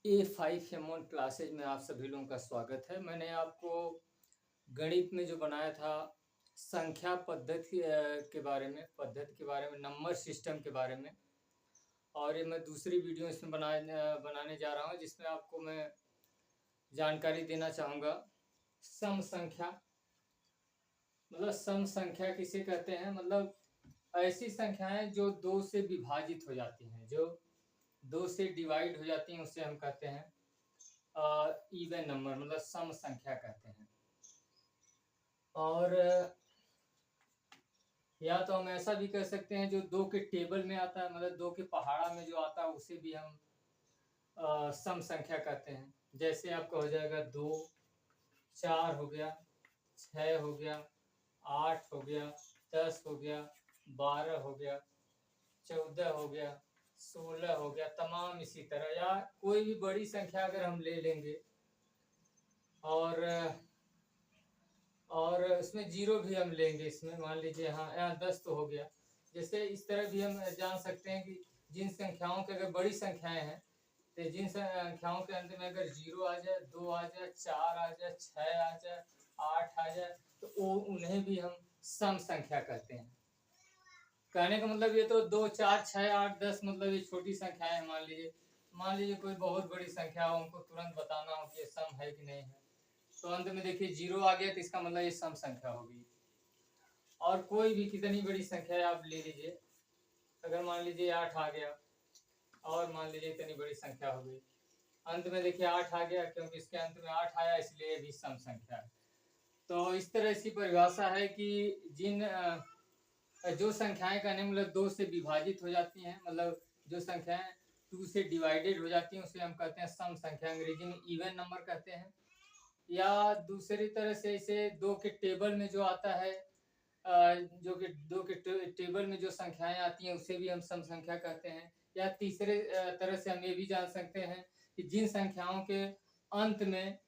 A5 classes में आप सभी लोगों का स्वागत है। मैंने आपको गणित में जो बनाया था संख्या पद्धति पद्धति के बारे में, नंबर सिस्टम के बारे में। और ये मैं दूसरी वीडियो इसमें बनाने जा रहा हूँ, जिसमें आपको मैं जानकारी देना चाहूँगा। सम संख्या मतलब सम संख्या किसे कहते हैं? मतलब ऐसी संख्याएं जो दो से विभाजित हो जाती हैं, जो दो से डिवाइड हो जाती हैं, उसे हम कहते हैं इवन नंबर, मतलब सम संख्या कहते हैं। और या तो हम ऐसा भी कह सकते हैं जो दो के टेबल में आता है, मतलब दो के पहाड़ा में जो आता है, उसे भी हम सम संख्या कहते हैं। जैसे आपका हो जाएगा 2, 4 हो गया, 6 हो गया, 8 हो गया, 10 हो गया, 12 हो गया, 14 हो गया, 16 हो गया, तमाम इसी तरह। या कोई भी बड़ी संख्या अगर हम ले लेंगे और उसमें जीरो भी हम लेंगे, इसमें मान लीजिए हाँ यहाँ 10 तो हो गया। जैसे इस तरह भी हम जान सकते हैं कि जिन संख्याओं के अगर बड़ी संख्याएं हैं, तो जिन संख्याओं के अंत में अगर 0 आ जाए, 2 आ जाए, 4 आ जाए, 6 आ जाए, 8 आ जाए, तो वो उन्हें भी हम सम संख्या कहते हैं। कहने का मतलब ये तो 2, 4, 6, 8, 10 मतलब ये छोटी संख्याएं हैं। मान लीजिए कोई बहुत बड़ी संख्या हो, हमको तुरंत बताना हो कि ये सम है कि नहीं है, तो अंत में देखिए 0 आ गया, तो इसका मतलब ये सम संख्या होगी। और कोई भी कितनी बड़ी संख्या आप ले लीजिए, अगर मान लीजिए 8 आ गया, और मान लीजिए इतनी बड़ी संख्या हो गई, अंत में देखिए 8 आ गया, क्योंकि इसके अंत में 8 आया, इसलिए भी सम संख्या है। तो इस तरह इसकी परिभाषा है कि जो संख्याएं का नहीं मतलब 2 से विभाजित हो जाती हैं, मतलब जो संख्याएं 2 से डिवाइडेड हो जाती हैं, उसे हम कहते हैं सम संख्या, अंग्रेजी में इवन नंबर कहते हैं। या दूसरी तरह से इसे दो के टेबल में जो आता है, जो कि दो के टेबल में जो संख्याएं आती हैं, उसे भी हम सम संख्या कहते हैं। या तीसरे तरह से हम ये भी जान सकते हैं कि जिन संख्याओं के अंत में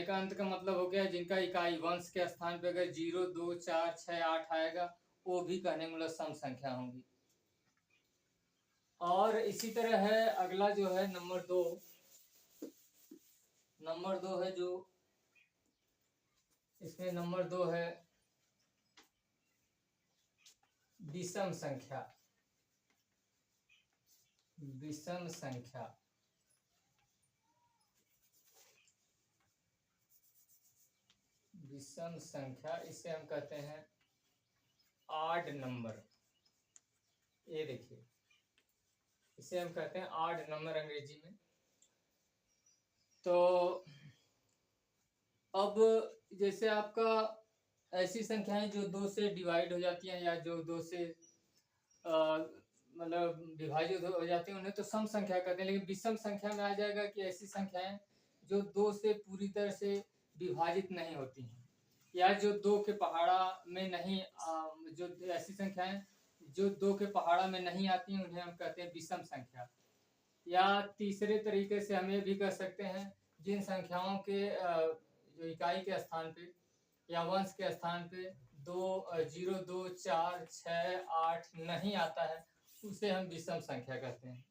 का अंत का मतलब हो गया जिनका इकाई वंश के स्थान पे अगर 0, 2, 4, 6, 8 आएगा, वो भी कहने मतलब सम संख्या होंगी। और इसी तरह है अगला जो है नंबर 2 है, जो इसमें नंबर 2 है विषम संख्या। विषम संख्या विषम संख्या इसे हम कहते हैं आड नंबर। ये देखिए, इसे हम कहते हैं आड नंबर अंग्रेजी में। तो अब जैसे आपका ऐसी संख्याएं जो 2 से डिवाइड हो जाती हैं, या जो 2 से मतलब विभाजित हो जाती हैं, उन्हें तो सम संख्या कहते हैं। लेकिन विषम संख्या में आ जाएगा कि ऐसी संख्याएं जो 2 से पूरी तरह से विभाजित नहीं होती हैं, या जो 2 के पहाड़ा में नहीं जो ऐसी संख्याएं जो 2 के पहाड़ा में नहीं आती हैं, उन्हें हम कहते हैं विषम संख्या। या तीसरे तरीके से हम ये भी कह सकते हैं, जिन संख्याओं के जो इकाई के स्थान पे या वंश के स्थान पे 0, 2, 4, 6, 8 नहीं आता है, उसे हम विषम संख्या कहते हैं।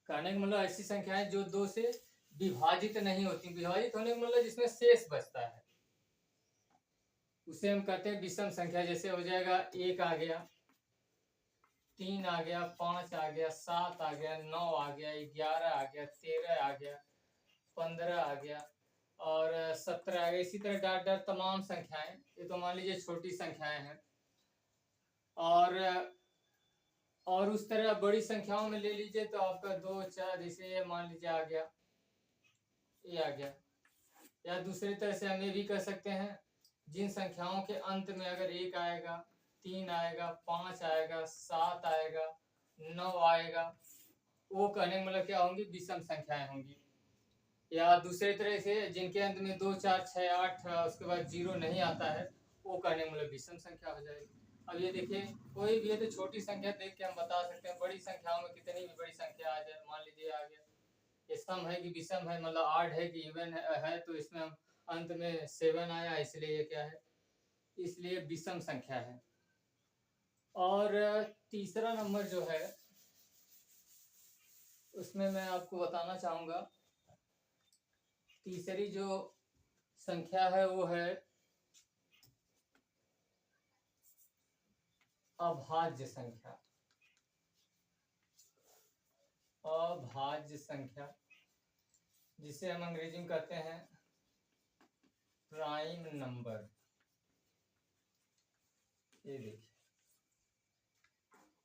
कहने का मतलब ऐसी संख्याएं जो 2 से विभाजित नहीं होती। विभाजित होने का मतलब जिसमें शेष बचता है, उसे हम कहते हैं विषम संख्या। जैसे हो जाएगा 1 आ गया, 3 आ गया, 5 आ गया, 7 आ गया, 9 आ गया, 11 आ गया, 13 आ गया, 15 आ गया, और 17 आ गया। इसी तरह डाट डाट तमाम संख्याएं, ये तो मान लीजिए छोटी संख्याएं हैं। और उस तरह बड़ी संख्याओं में ले लीजिए तो आपका 2, 4, जैसे ये मान लीजिए आ गया, ये आ गया। या दूसरी तरह से हम ये भी कह सकते हैं, जिन संख्याओं के अंत में अगर 1 आएगा, 3 आएगा, 5 आएगा, 7 आएगा, 9 आएगा, वो कहने का मतलब क्या होंगी? विषम संख्याएं होंगी। या दूसरी तरह से जिनके अंत में 2, 4, 6, 8 उसके बाद 0 नहीं आता है, वो कहने का मतलब विषम संख्या हो जाएगी। अब ये देखिए, कोई भी है तो छोटी संख्या देख के हम बता सकते हैं। बड़ी संख्याओं में कितनी भी बड़ी संख्या आ जाए, मान लीजिए आ गया, ये सम है कि विषम है, मतलब आड है कि इवन है, तो इसमें हम अंत में 7 आया, इसलिए ये क्या है? इसलिए विषम संख्या है। और तीसरा नंबर जो है उसमें मैं आपको बताना चाहूँगा, तीसरी जो संख्या है वो है अभाज्य संख्या। अभाज्य संख्या जिसे हम अंग्रेजी में कहते हैं प्राइम नंबर। ये देखिए,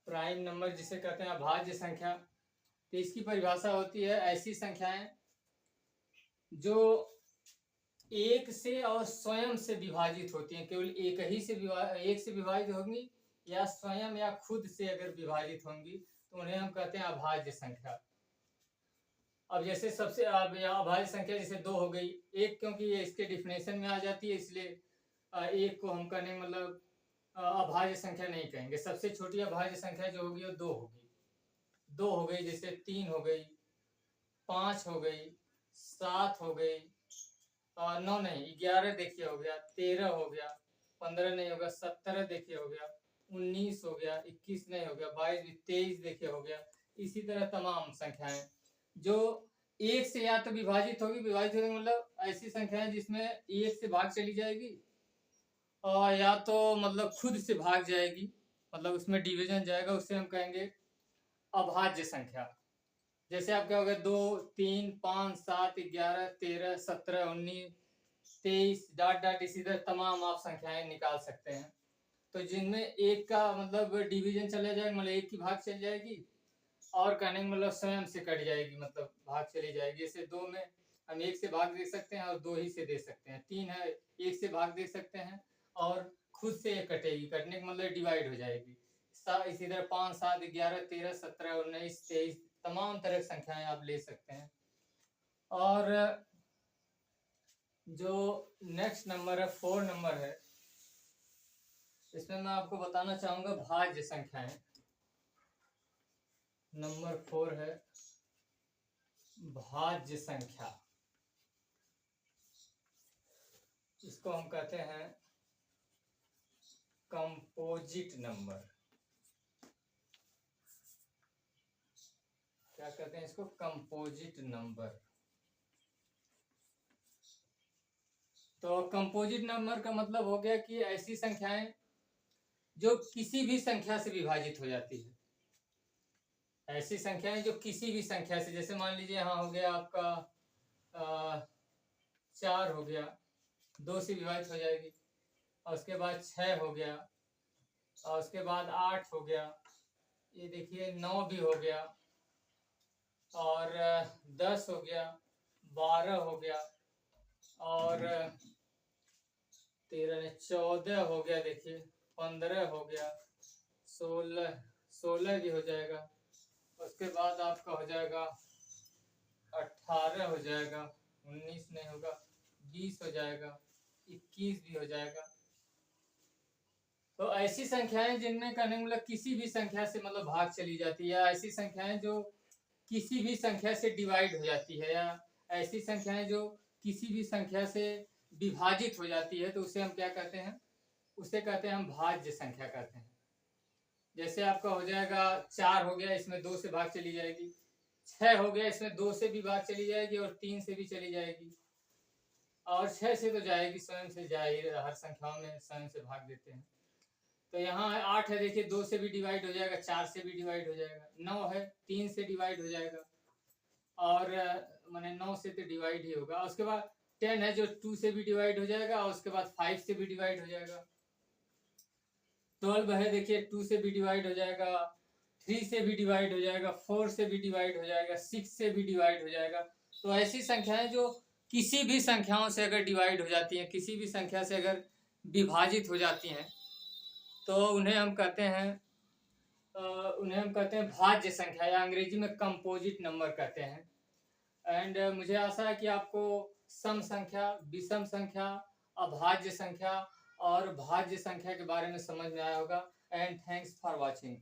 प्राइम नंबर जिसे कहते हैं अभाज्य संख्या, तो इसकी परिभाषा होती है ऐसी संख्याएं जो एक से और स्वयं से विभाजित होती हैं, केवल एक से विभाजित होंगी या स्वयं या खुद से अगर विभाजित होंगी तो उन्हें हम कहते हैं अभाज्य संख्या। अब जैसे सबसे अभाज्य संख्या जैसे 2 हो गई, एक क्योंकि ये इसके डिफिनेशन में आ जाती है इसलिए एक को हम कहने मतलब अभाज्य संख्या नहीं कहेंगे। सबसे छोटी अभाज्य संख्या जो होगी वो 2 होगी। 2 हो गई, जैसे 3 हो गई, 5 हो गई, 7 हो गई, 9 नहीं 11 देखिए हो गया, 13 हो गया, 15 नहीं होगा, 17 देखिए हो गया, 19 हो गया, 21 नहीं हो गया, 22 23 देखिए हो गया। इसी तरह तमाम संख्याएं जो एक से या तो विभाजित होगी मतलब ऐसी संख्याएं जिसमें एक से भाग चली जाएगी और या तो मतलब खुद से भाग जाएगी, मतलब उसमें डिवीजन जाएगा, उससे हम कहेंगे अभाज्य संख्या। जैसे आप क्या हो गया 2 3 5 7 11 13 17 19 23 डॉट डॉट इसी तरह तमाम आप संख्याएं निकाल सकते हैं। तो जिनमें एक का मतलब डिवीजन चला जाएगा, मतलब एक की भाग चल जाएगी और कहने मतलब स्वयं से कट जाएगी, मतलब भाग चली जाएगी। जैसे 2 में हम एक से भाग दे सकते हैं और 2 ही से दे सकते हैं। 3 है एक से भाग दे सकते हैं और खुद से ये कटेगी, कटने का मतलब डिवाइड हो जाएगी। इसी तरह 5 7 11 13 17 19 23 तमाम तरह की संख्याएं आप ले सकते हैं। और जो नेक्स्ट नंबर है 4 नंबर है, इसमें मैं आपको बताना चाहूंगा भाज्य संख्याएं। नंबर 4 है भाज्य संख्या। इसको हम कहते हैं कंपोजिट नंबर। क्या कहते हैं इसको? Composite number. तो कंपोजिट नंबर का मतलब हो गया कि ऐसी संख्याएं जो किसी भी संख्या से विभाजित हो जाती है। ऐसी संख्याएं जो किसी भी संख्या से, जैसे मान लीजिए यहाँ हो गया आपका 4 हो गया, 2 से विभाजित हो जाएगी, और उसके बाद 6 हो गया, और उसके बाद 8 हो गया, ये देखिए 9 भी हो गया, और 10 हो गया, 12 हो गया, और 13 14 हो गया, देखिए 15 हो गया, 16 भी हो जाएगा, उसके बाद आपका हो जाएगा 18 हो जाएगा, 19 नहीं होगा, 20 हो जाएगा, 21 भी हो जाएगा। तो ऐसी संख्याएं जिनमें कहने मतलब किसी भी संख्या से मतलब भाग चली जाती है, या ऐसी संख्याएं जो किसी भी संख्या से डिवाइड हो जाती है, या ऐसी संख्याएं जो किसी भी संख्या से विभाजित हो जाती है, तो उसे हम क्या कहते हैं? उसे कहते हैं हम भाज्य संख्या कहते हैं। जैसे आपका हो जाएगा 4 हो गया, इसमें 2 से भाग चली जाएगी, 6 हो गया, इसमें 2 से भी भाग चली जाएगी और 3 से भी चली जाएगी, और 6 से तो जाएगी, स्वयं से जाएगी, हर संख्याओं में स्वयं से भाग देते हैं। तो यहाँ है 8 है, देखिए 2 से भी डिवाइड हो जाएगा, 4 से भी डिवाइड हो जाएगा, 9 है 3 से डिवाइड हो जाएगा, और मैंने 9 से तो डिवाइड ही होगा। उसके बाद 10 है जो 2 से भी डिवाइड हो जाएगा, और उसके बाद 5 से भी डिवाइड हो जाएगा। 12 है, देखिए 2 से भी डिवाइड हो जाएगा, 3 से भी डिवाइड हो जाएगा, 4 से भी डिवाइड हो जाएगा, 6 से भी डिवाइड हो जाएगा। तो ऐसी संख्याएं जो किसी भी संख्याओं से अगर डिवाइड हो जाती हैं, किसी भी संख्या से अगर विभाजित हो जाती हैं, तो उन्हें हम कहते हैं भाज्य संख्या, या अंग्रेजी में कंपोजिट नंबर कहते हैं। एंड मुझे आशा है कि आपको सम संख्या, विषम संख्या, अभाज्य संख्या और भाज्य संख्या के बारे में समझ में आया होगा। And thanks for watching.